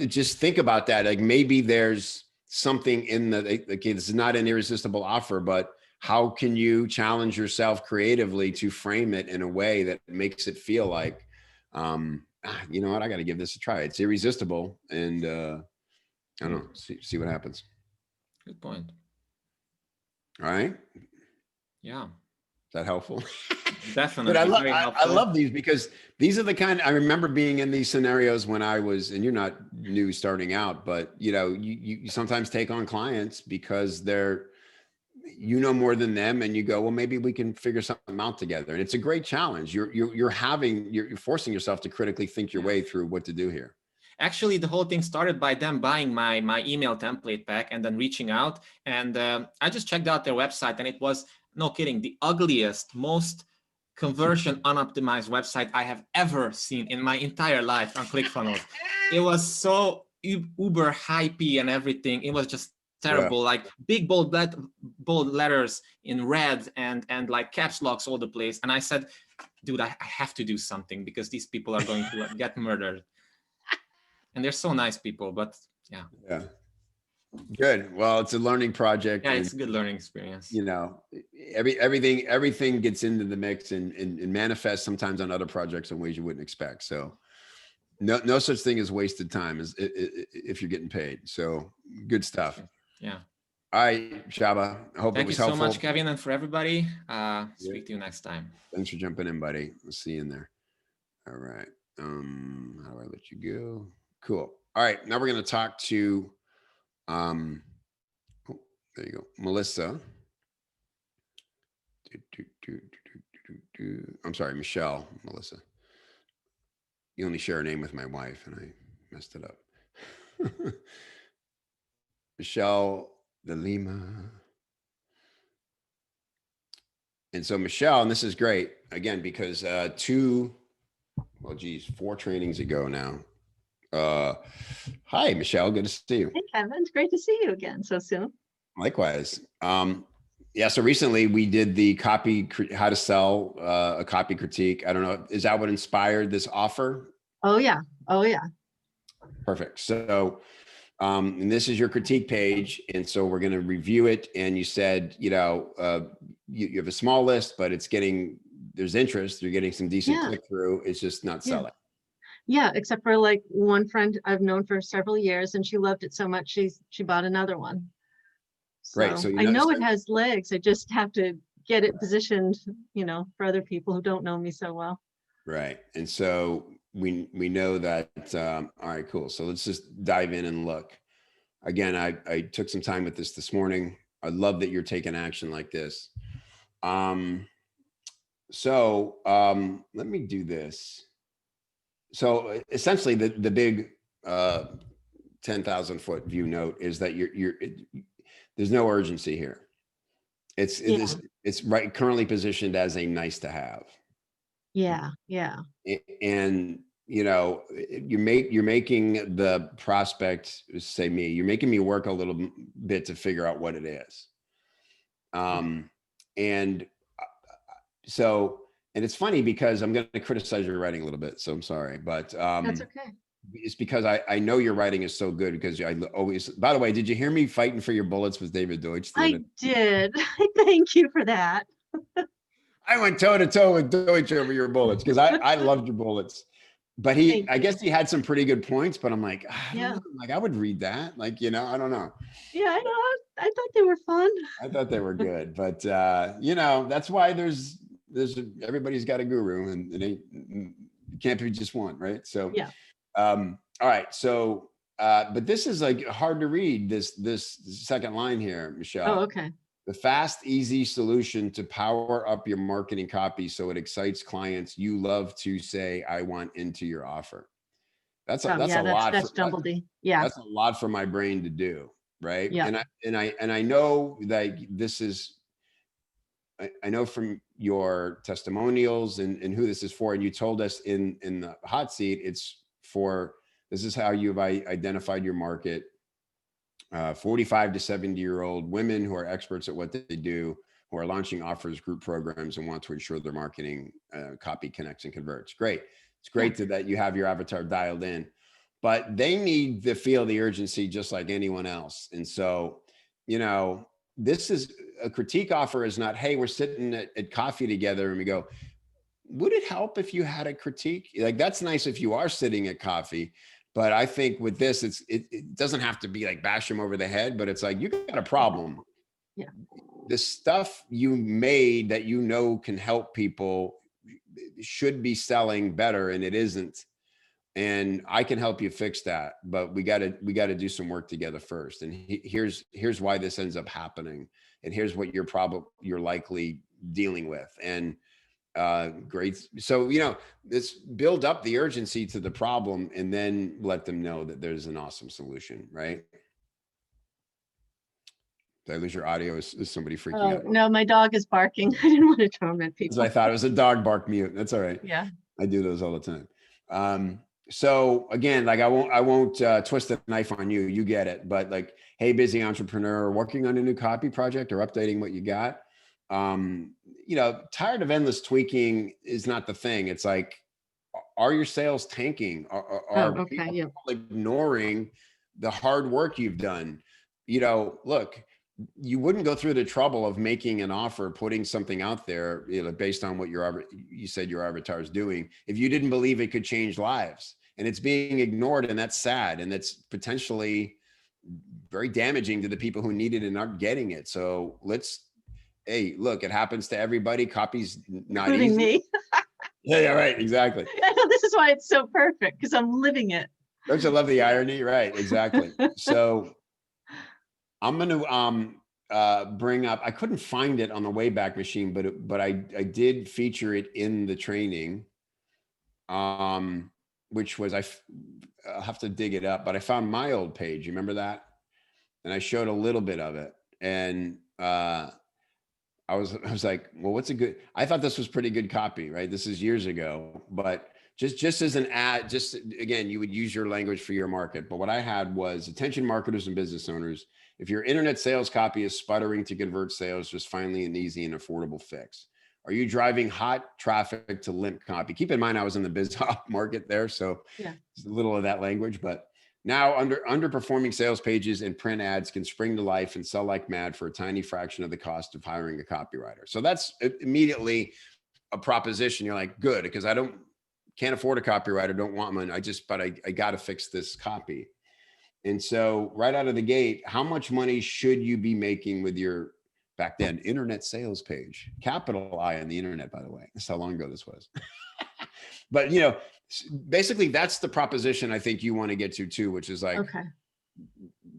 just think about that. Like maybe there's something in okay, this is not an irresistible offer, but how can you challenge yourself creatively to frame it in a way that makes it feel like, you know what, I got to give this a try. It's irresistible. And I don't know, see what happens. Good point. All right. Yeah. Is that helpful? Definitely. But I love these because these are the kind, I remember being in these scenarios when I was, and you're not new starting out, but you sometimes take on clients because they're, more than them, and you go, well, maybe we can figure something out together. And it's a great challenge. You're forcing yourself to critically think your way through what to do here. Actually, the whole thing started by them buying my email template pack and then reaching out. And I just checked out their website, and it was, no kidding, the ugliest, most conversion unoptimized website I have ever seen in my entire life on ClickFunnels. It was so uber hypey and everything. It was just terrible. Yeah. Like big bold letters in red and like caps locks all the place. And I said, dude, I have to do something because these people are going to get murdered. And they're so nice people, but yeah. Good. Well, it's a learning project. Yeah, it's a good learning experience. Everything gets into the mix and manifests sometimes on other projects in ways you wouldn't expect. So no such thing as wasted time if you're getting paid. So good stuff. Yeah. All right, Csaba. I hope it was helpful. Thank you so much, Kevin, and for everybody. Speak to you next time. Thanks for jumping in, buddy. We'll see you in there. All right. How do I let you go? Cool. All right. Now we're going to talk to, there you go, Melissa. I'm sorry, Michelle, Melissa. You only share a name with my wife, and I messed it up. Michelle de Lima. And so Michelle, and this is great, again, because 4 trainings ago now. Hi, Michelle. Good to see you. Hey, Kevin. It's great to see you again so soon. Likewise. So recently we did the how to sell a copy critique. I don't know. Is that what inspired this offer? Oh, yeah. Perfect. So, and this is your critique page. And so we're going to review it. And you said, you have a small list, but there's interest. You're getting some decent click through. It's just not selling. Yeah, except for like one friend I've known for several years, and she loved it so much she bought another one. Great. So I know it has legs. I just have to get it positioned, for other people who don't know me so well. Right. And so we know that. All right, cool. So let's just dive in and look. Again, I took some time with this morning. I love that you're taking action like this. So let me do this. So essentially the big 10,000 foot view note is that there's no urgency here. It's right currently positioned as a nice to have. Yeah. And you're making the prospect, say me, you're making me work a little bit to figure out what it is. And so, and it's funny because I'm going to criticize your writing a little bit, so I'm sorry, but that's okay. It's because I know your writing is so good because I always, by the way, did you hear me fighting for your bullets with David Deutsch? I did. Thank you for that. I went toe to toe with Deutsch over your bullets because I loved your bullets, but I guess he had some pretty good points, but I'm like, I would read that. Like, I don't know. Yeah, I know. I thought they were fun. I thought they were good, but that's why there's everybo's got a guru and it can't be just one. Right. So, yeah. All right. So, but this is like hard to read this second line here, Michelle. Oh, okay. The fast, easy solution to power up your marketing copy so it excites clients you love to say, I want into your offer. That's a lot. That's Dumbledy. Yeah. That's a lot for my brain to do. Right. Yeah. And I know that this is, I know from your testimonials and who this is for, and you told us in the hot seat, this is how you've identified your market. 45 to 70-year-old women who are experts at what they do, who are launching offers, group programs, and want to ensure their marketing copy connects and converts. Great. It's great that you have your avatar dialed in. but they need to feel the urgency just like anyone else. And so, you know, this is a critique offer is not, hey, we're sitting at coffee together and we go, would it help if you had a critique? Like, that's nice if you are sitting at coffee. But I think with this, it doesn't have to be like bash them over the head, but it's like, you got a problem. Yeah. The stuff you made that you know can help people should be selling better, and it isn't. And I can help you fix that, but we got to do some work together first. And here's why this ends up happening, and here's what you're likely dealing with. And great. So, you know, this build up the urgency to the problem and then let them know that there's an awesome solution, right? Did I lose your audio? Is somebody freaking out? No, my dog is barking. I didn't want to torment people. So I thought it was a dog bark mute. That's all right. Yeah. I do those all the time. So again, like I won't twist the knife on you. You get it. But like, hey, busy entrepreneur, working on a new copy project or updating what you got. You know, tired of endless tweaking is not the thing. It's like, are your sales tanking? Are people ignoring the hard work you've done? You know, look, you wouldn't go through the trouble of making an offer, putting something out there, you know, based on what you said your avatar is doing, if you didn't believe it could change lives. And it's being ignored, and that's sad, and that's potentially very damaging to the people who need it and aren't getting it. So hey, look, it happens to everybody. Copy's not including easy. Me. Yeah, right, exactly. I know, this is why it's so perfect, because I'm living it. Don't you love the irony? Right, exactly. So I'm going to bring up, I couldn't find it on the Wayback Machine, but I did feature it in the training, which was, I'll have to dig it up, but I found my old page. You remember that? And I showed a little bit of it. And I was like, well, I thought this was pretty good copy, right? This is years ago, but just as an ad, just again, you would use your language for your market. But what I had was, attention marketers and business owners, if your internet sales copy is sputtering to convert sales, just finally an easy and affordable fix. Are you driving hot traffic to limp copy? Keep in mind, I was in the biz op market there, so yeah, a little of that language, but now underperforming sales pages and print ads can spring to life and sell like mad for a tiny fraction of the cost of hiring a copywriter. So that's immediately a proposition. You're like, good, because I can't afford a copywriter, don't want one. But I got to fix this copy. And so right out of the gate, how much money should you be making with your, back then, internet sales page? Capital I on the internet, by the way. That's how long ago this was. But, you know, basically that's the proposition I think you want to get to too, which is like, okay,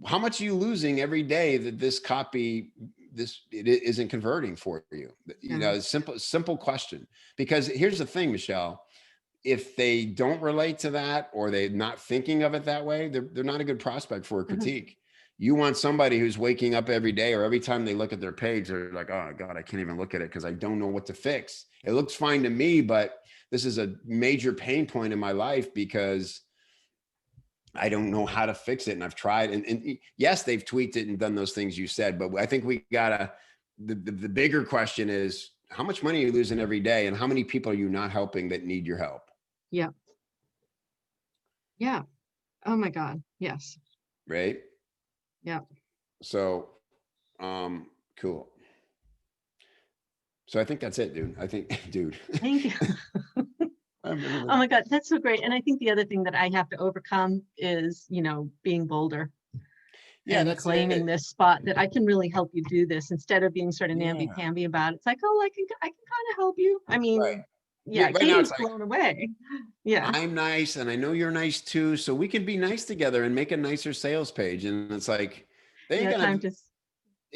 how much are you losing every day that this copy, it isn't converting for you? You know, simple question. Because here's the thing, Michelle, if they don't relate to that, or they're not thinking of it that way, they're not a good prospect for a critique. You want somebody who's waking up every day, or every time they look at their page, they're like, oh God, I can't even look at it because I don't know what to fix. It looks fine to me, but this is a major pain point in my life because I don't know how to fix it. And I've tried, and yes, they've tweaked it and done those things you said, but I think the bigger question is, how much money are you losing every day, and how many people are you not helping that need your help? Yeah. Yeah. Oh my God. Yes. Right. Yeah. So, cool. So I think that's it, dude. Thank you. Oh my God, that's so great. And I think the other thing that I have to overcome is, you know, being bolder. Yeah, and claiming this spot that I can really help you do this, instead of being sort of namby-pamby about it. It's like, oh, I can kind of help you. I mean, yeah, right, Katie's blown away. Yeah. I'm nice, and I know you're nice too. So we can be nice together and make a nicer sales page. And it's like,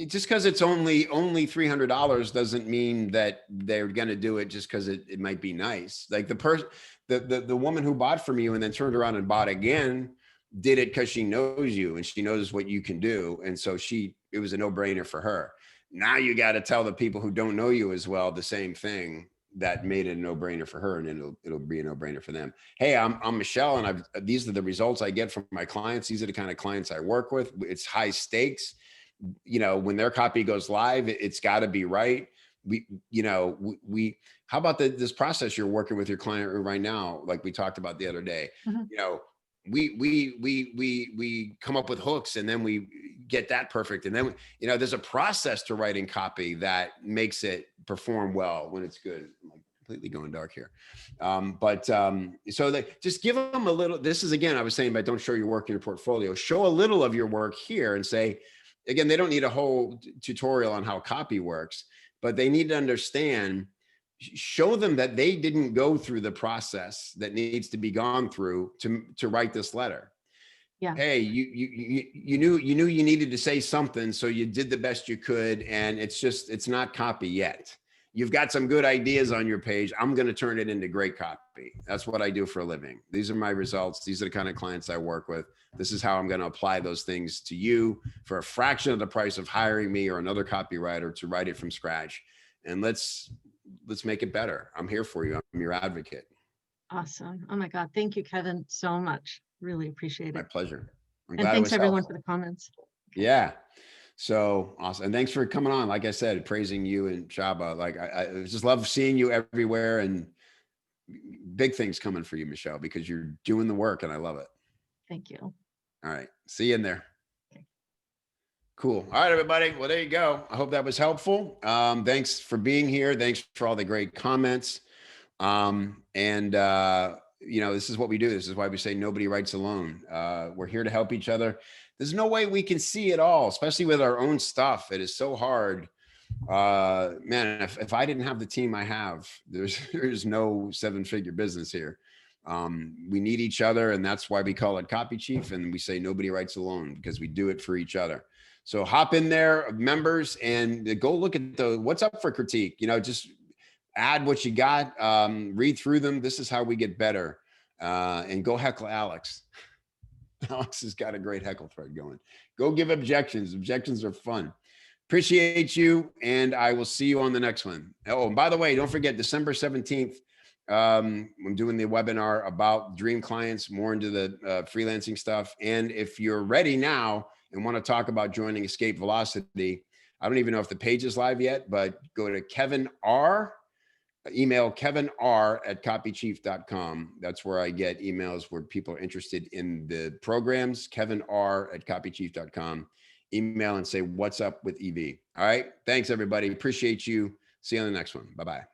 just because it's only $300 doesn't mean that they're going to do it just because it might be nice. Like the woman who bought from you and then turned around and bought again did it because she knows you and she knows what you can do. And so it was a no-brainer for her. Now you got to tell the people who don't know you as well the same thing that made it a no-brainer for her, and it'll be a no-brainer for them. Hey, I'm Michelle, and these are the results I get from my clients. These are the kind of clients I work with. It's high stakes. You know, when their copy goes live, it's got to be right. How about this process you're working with your client right now, like we talked about the other day? You know, we come up with hooks, and then we get that perfect. And then, there's a process to writing copy that makes it perform well when it's good. I'm like completely going dark here. So that just give them a little, this is, again, I was saying, but don't show your work in your portfolio, show a little of your work here and say, again, they don't need a whole tutorial on how copy works, but they need to understand, show them that they didn't go through the process that needs to be gone through to write this letter. Yeah. Hey, you knew you needed to say something, so you did the best you could, and it's not copy yet. You've got some good ideas on your page. I'm going to turn it into great copy. That's what I do for a living. These are my results. These are the kind of clients I work with. This is how I'm going to apply those things to you for a fraction of the price of hiring me or another copywriter to write it from scratch. And let's make it better. I'm here for you. I'm your advocate. Awesome. Oh my God. Thank you, Kevin, so much. Really appreciate it. My pleasure. I'm And glad thanks it was everyone helpful. for the comments. Yeah. So awesome. And thanks for coming on. Like I said, praising you and Csaba. Like I just love seeing you everywhere, and big things coming for you, Michelle, because you're doing the work and I love it. Thank you. All right. See you in there. Okay. Cool. All right, everybody. Well, there you go. I hope that was helpful. Thanks for being here. Thanks for all the great comments. This is what we do. This is why we say nobody writes alone. We're here to help each other. There's no way we can see it all, especially with our own stuff. It is so hard. Man, if I didn't have the team I have, there's no 7-figure business here. We need each other, and that's why we call it Copy Chief, and we say nobody writes alone, because we do it for each other. So hop in there, members, and go look at the what's up for critique. Just add what you got, read through them. This is how we get better. And go heckle Alex. Alex has got a great heckle thread going. Go give objections. Objections are fun. Appreciate you, and I will see you on the next one. Oh, and by the way, don't forget December 17th, I'm doing the webinar about dream clients, more into the freelancing stuff. And if you're ready now and want to talk about joining Escape Velocity, I don't even know if the page is live yet, but go to Kevin R. Email Kevin R at copychief.com. That's where I get emails where people are interested in the programs. Kevin R at copychief.com. Email and say, what's up with EV? All right. Thanks, everybody. Appreciate you. See you on the next one. Bye-bye.